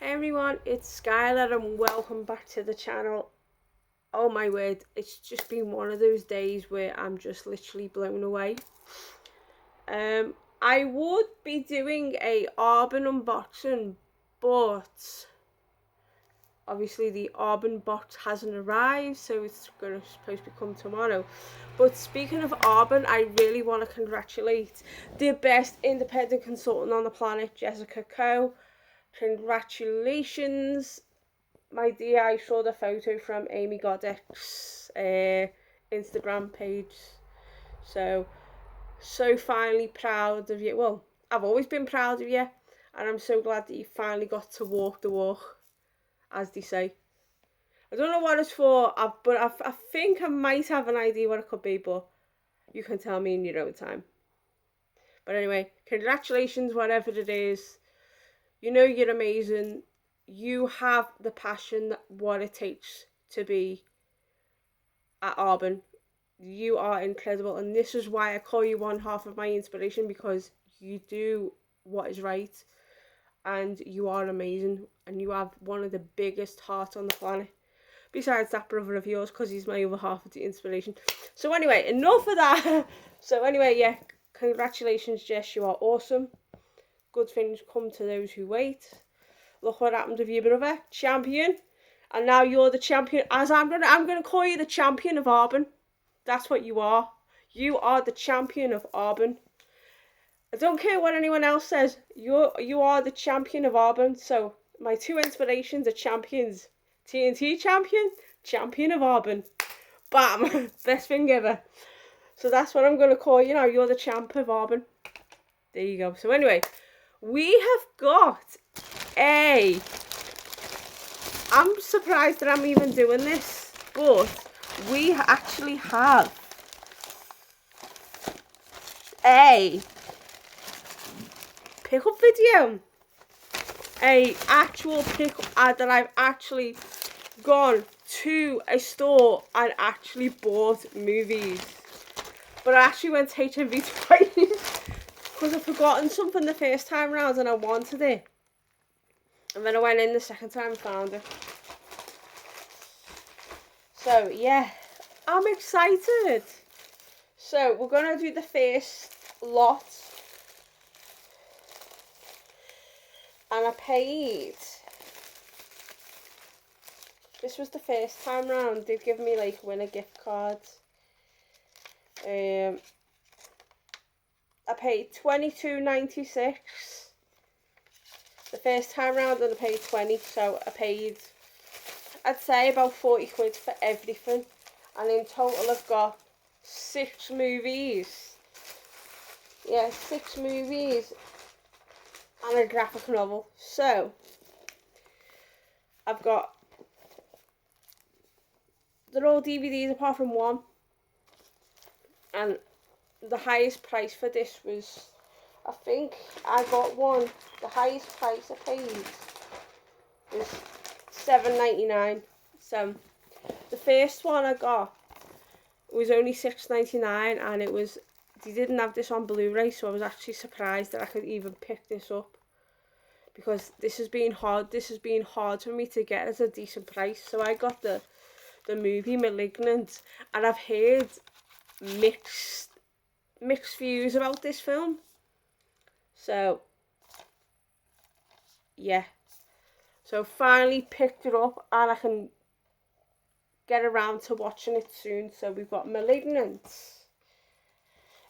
Hey everyone, it's Skylar and welcome back to the channel. Oh my word, it's just been one of those days where I'm just literally blown away. I would be doing a Arbon unboxing, but obviously the Arbon box hasn't arrived, so it's supposed to come tomorrow. But speaking of Arbon, I really want to congratulate the best independent consultant on the planet, Jessica Coe. Congratulations, my dear. I saw the photo from Amy Goddick's Instagram page. So finally proud of you. Well, I've always been proud of you, and I'm so glad that you finally got to walk the walk, as they say. I don't know what it's for, but I think I might have an idea what it could be, but you can tell me in your own time. But anyway, congratulations, whatever it is. You know you're amazing. You have the passion, what it takes to be at Arbon. You are incredible, and this is why I call you one half of my inspiration, because you do what is right, and you are amazing, and you have one of the biggest hearts on the planet. Besides that brother of yours, because he's my other half of the inspiration. So anyway, enough of that. So anyway, yeah, congratulations, Jess. You are awesome. Good things come to those who wait. Look what happened with your brother, champion, and now you're the champion. As I'm gonna call you the champion of Arbon. That's what you are. You are the champion of Arbon. I don't care what anyone else says. You are the champion of Arbon. So my two inspirations are champions: TNT champion, champion of Arbon. Bam, best thing ever. So that's what I'm gonna call you now. You're the champ of Arbon. There you go. So anyway, we have got I'm surprised that I'm even doing this, but we actually have a pickup video, a actual pickup ad that I've actually gone to a store and actually bought movies. But I actually went to HMV twice because I'd forgotten something the first time round and I wanted it. And then I went in the second time and found it. So yeah, I'm excited. So we're gonna do the first lot. And I paid. This was the first time round. They've given me like winner gift cards. I paid $22.96 the first time round, and I paid 20, so I paid, I'd say, about 40 quid for everything, and in total I've got 6 movies. Yeah, 6 movies and a graphic novel. So I've got, they're all DVDs apart from one, and the highest price for this was, I think I got one, the highest price I paid was $7.99. So the first one I got was only $6.99, and it was, they didn't have this on Blu-ray, so I was actually surprised that I could even pick this up, because this has been hard for me to get at a decent price. So I got the movie Malignant, and I've heard mixed views about this film. So yeah, so finally picked it up, and I can get around to watching it soon. So we've got Malignant.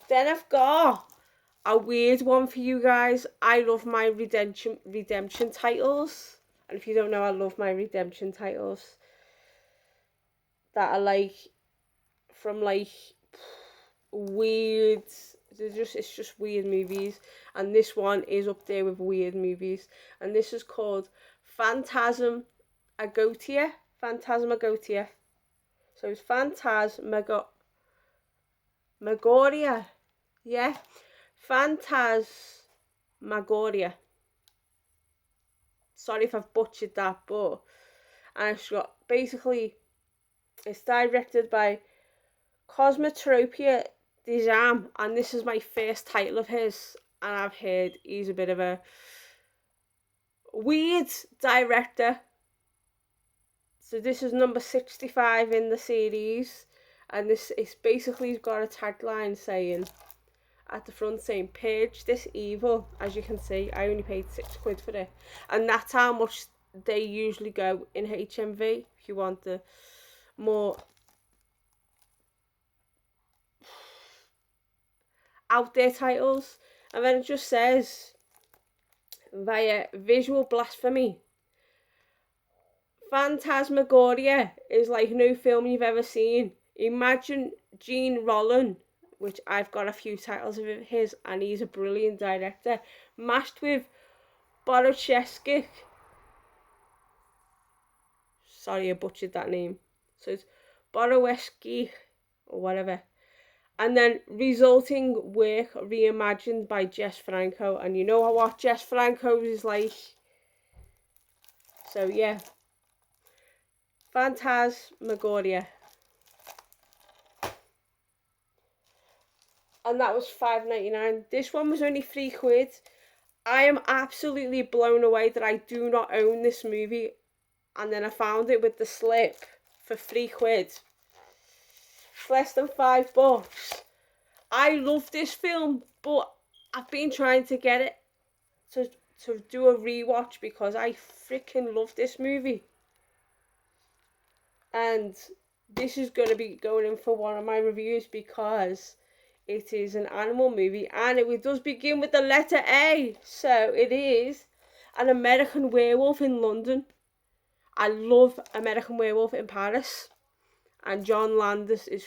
Then I've got a weird one for you guys. I love my redemption titles, and if you don't know, I love my redemption titles that are like from like weird, it's just weird movies, and this one is up there with weird movies, and this is called Phantasmagoria. So it's Phantasmagoria. Yeah, Phantasmagoria. Sorry if I've butchered that, but, and it's got, basically, it's directed by Cosmetopia Dizam, and this is my first title of his, and I've heard he's a bit of a weird director. So this is number 65 in the series, and this is basically got a tagline saying at the front saying "Purge this evil." As you can see, I only paid £6 for it, and that's how much they usually go in HMV if you want the more out there titles. And then it just says, via visual blasphemy, Phantasmagoria is like no film you've ever seen. Imagine Gene Rollin, which I've got a few titles of his, and he's a brilliant director, mashed with Boroshevsky. Sorry, I butchered that name. So it's Borowski or whatever. And then resulting work reimagined by Jess Franco. And you know what Jess Franco is like. So yeah. Phantasmagoria. And that was £5.99. This one was only £3. I am absolutely blown away that I do not own this movie. And then I found it with the slip for £3. It's less than £5. I love this film, but I've been trying to get it to do a rewatch because I freaking love this movie. And this is going to be going in for one of my reviews because it is an animal movie and it does begin with the letter A. So it is an American Werewolf in London. I love American Werewolf in Paris. And John Landis is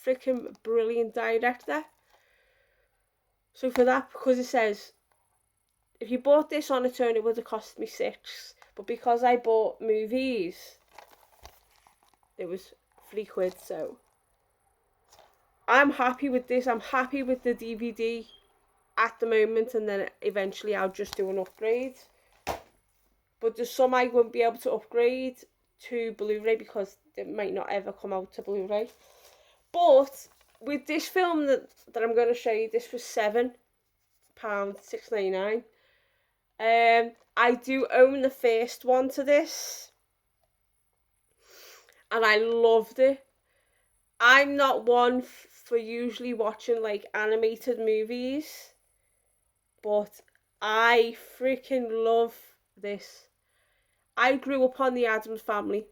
freaking brilliant director. So for that, because it says, if you bought this on its own, it would have cost me £6. But because I bought movies, it was £3. So I'm happy with this. I'm happy with the DVD at the moment, and then eventually I'll just do an upgrade. But there's some I won't be able to upgrade to Blu-ray because it might not ever come out to Blu-ray. But with this film that I'm going to show you, this was £7, £6.99. I do own the first one to this, and I loved it. I'm not one for usually watching like animated movies, but I freaking love this. I grew up on The Addams Family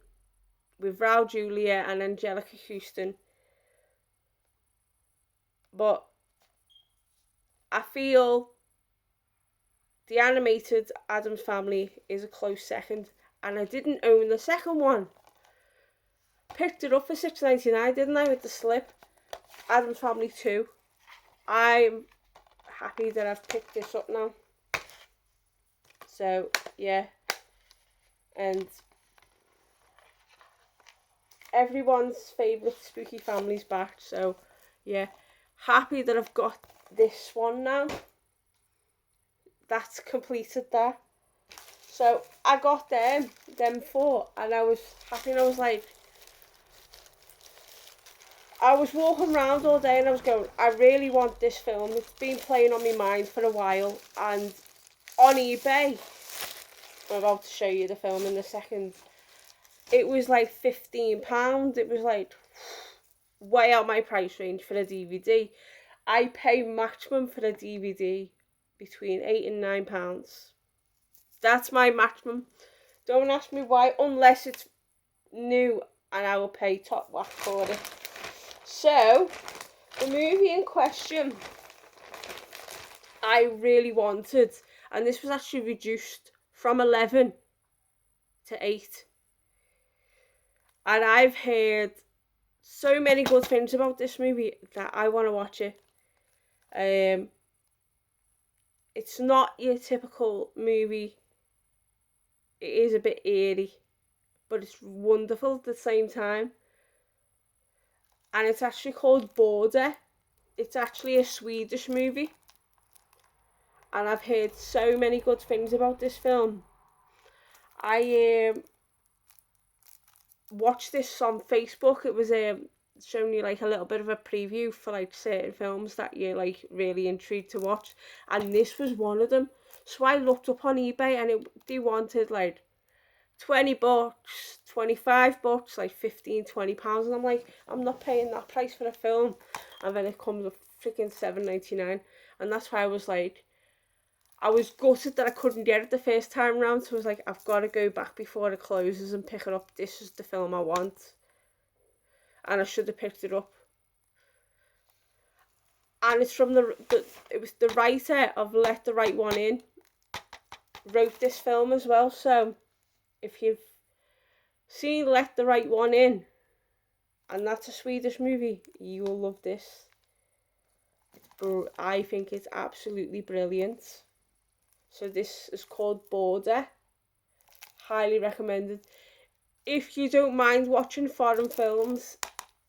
with Raul Julia and Angelica Houston, but I feel the animated Addams Family is a close second, and I didn't own the second one. Picked it up for £6.99, didn't I, with the slip? Addams Family 2. I'm happy that I've picked this up now. So yeah, and everyone's favourite spooky family's back. So yeah, happy that I've got this one now. That's completed that. So I got them 4, and I was happy, and I was like, I was walking around all day and I was going, I really want this film. It's been playing on my mind for a while. And on eBay, I'm about to show you the film in a second, it was like £15. It was like way out my price range for a DVD. I pay maximum for a DVD between £8 and £9. That's my maximum. Don't ask me why, unless it's new, and I will pay top whack for it. So, the movie in question, I really wanted, and this was actually reduced from 11 to 8. And I've heard so many good things about this movie that I want to watch it. It's not your typical movie. It is a bit eerie, but it's wonderful at the same time. And it's actually called Border. It's actually a Swedish movie. And I've heard so many good things about this film. I watched this on Facebook. It was showing you like a little bit of a preview for like certain films that you're like really intrigued to watch. And this was one of them. So I looked up on eBay and they wanted like $20, $25, like 15, £20. And I'm like, I'm not paying that price for a film. And then it comes up freaking $7.99. And that's why I was like, I was gutted that I couldn't get it the first time round. So I was like, I've got to go back before it closes and pick it up. This is the film I want. And I should have picked it up. And it's from it was the writer of Let the Right One In wrote this film as well. So if you've seen Let the Right One In, and that's a Swedish movie, you will love this. I think it's absolutely brilliant. So this is called Border. Highly recommended. If you don't mind watching foreign films,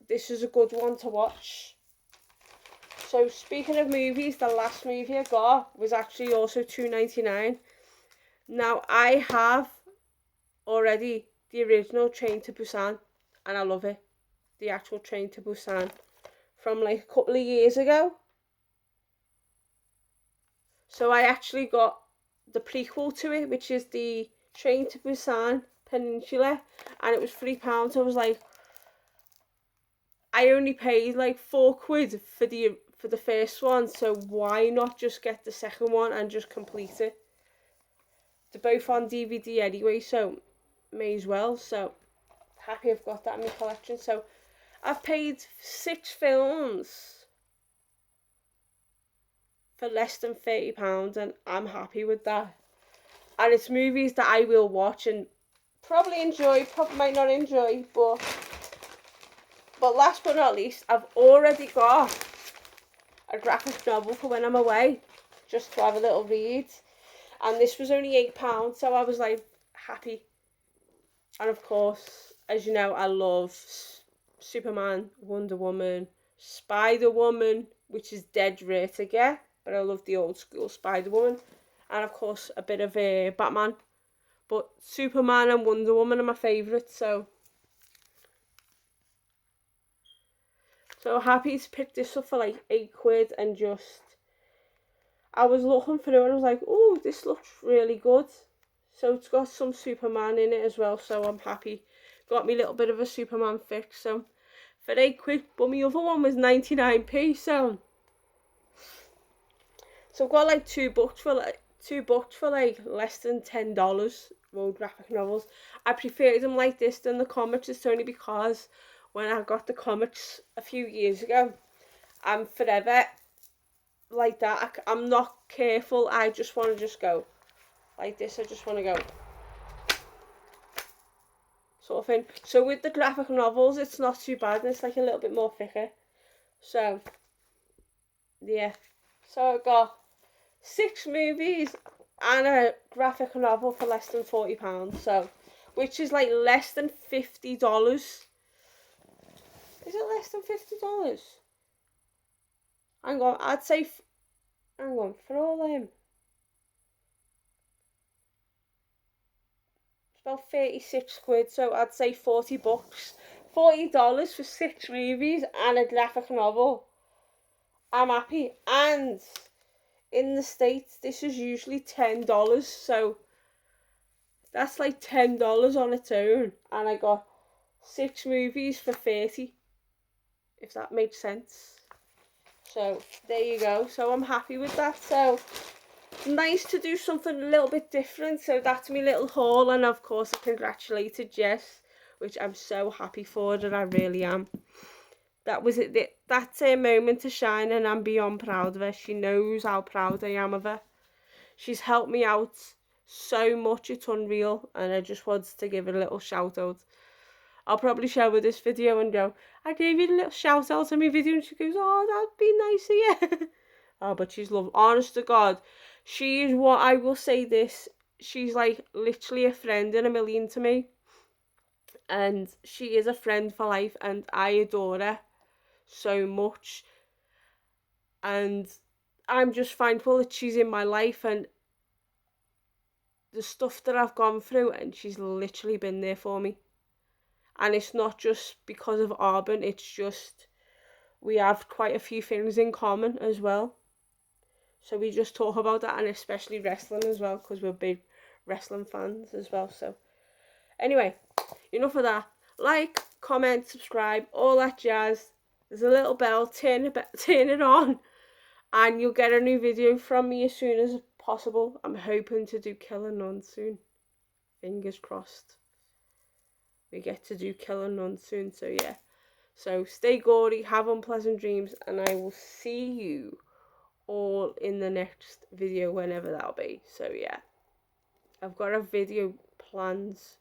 this is a good one to watch. So speaking of movies, the last movie I got was actually also $2.99. Now I have already the original Train to Busan, and I love it. The actual Train to Busan from like a couple of years ago. So I actually got the prequel to it, which is the Train to Busan Peninsula, and it was £3. I was like, I only paid like £4 for the first one, so why not just get the second one and just complete it? They're both on DVD anyway, so may as well. So happy I've got that in my collection. So I've paid 6 films for less than £30, and I'm happy with that. And it's movies that I will watch and probably enjoy, probably might not enjoy, but last but not least, I've already got a graphic novel for when I'm away, just to have a little read. And this was only £8, so I was like happy. And of course, as you know, I love Superman, Wonder Woman, Spider-Woman, which is dead rare to get, but I love the old school Spider-Woman. And of course, a bit of Batman. But Superman and Wonder Woman are my favourites, so happy to pick this up for like £8 and just, I was looking through it and I was like, oh, this looks really good. So it's got some Superman in it as well, so I'm happy. Got me a little bit of a Superman fix, so for £8, but my other one was 99p, so I've got like two books for like less than $10, road graphic novels. I prefer them like this than the comics. It's only because when I got the comics a few years ago, I'm forever like that. I'm not careful. I just want to just go like this. I just want to go sort of thing. So with the graphic novels, it's not too bad. And it's like a little bit more thicker. So yeah. So I got 6 movies and a graphic novel for less than £40. So, which is like less than $50. Is it less than $50? Hang on, hang on, for all them. It's about 36 quid, so I'd say £40. $40 for 6 movies and a graphic novel. I'm happy. And in the States, this is usually $10, so that's like $10 on its own. And I got 6 movies for 30, if that makes sense. So there you go. So I'm happy with that. So nice to do something a little bit different. So that's my little haul, and of course I congratulated Jess, which I'm so happy for her. I really am. That was it. That's a moment to shine, and I'm beyond proud of her. She knows how proud I am of her. She's helped me out so much, it's unreal, and I just wanted to give her a little shout out. I'll probably share with this video and go, I gave you a little shout out on my video, and she goes, oh, that'd be nice of you. Oh, but she's lovely. Honest to God, she is what I will say this. She's like literally a friend in a million to me. And she is a friend for life, and I adore her so much. And I'm just thankful that she's in my life, and the stuff that I've gone through, and she's literally been there for me. And it's not just because of Auburn, it's just we have quite a few things in common as well. So we just talk about that, and especially wrestling as well, because we're big wrestling fans as well. So anyway, enough of that. Like, comment, subscribe, all that jazz. There's a little bell, turn it on, and you'll get a new video from me as soon as possible. I'm hoping to do Killer Nun soon. Fingers crossed. We get to do Killer Nun soon, so yeah. So stay gaudy, have unpleasant dreams, and I will see you all in the next video, whenever that'll be. So yeah, I've got a video plans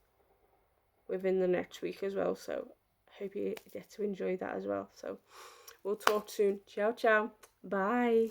within the next week as well, so I hope you get to enjoy that as well. So we'll talk soon. Ciao ciao, bye.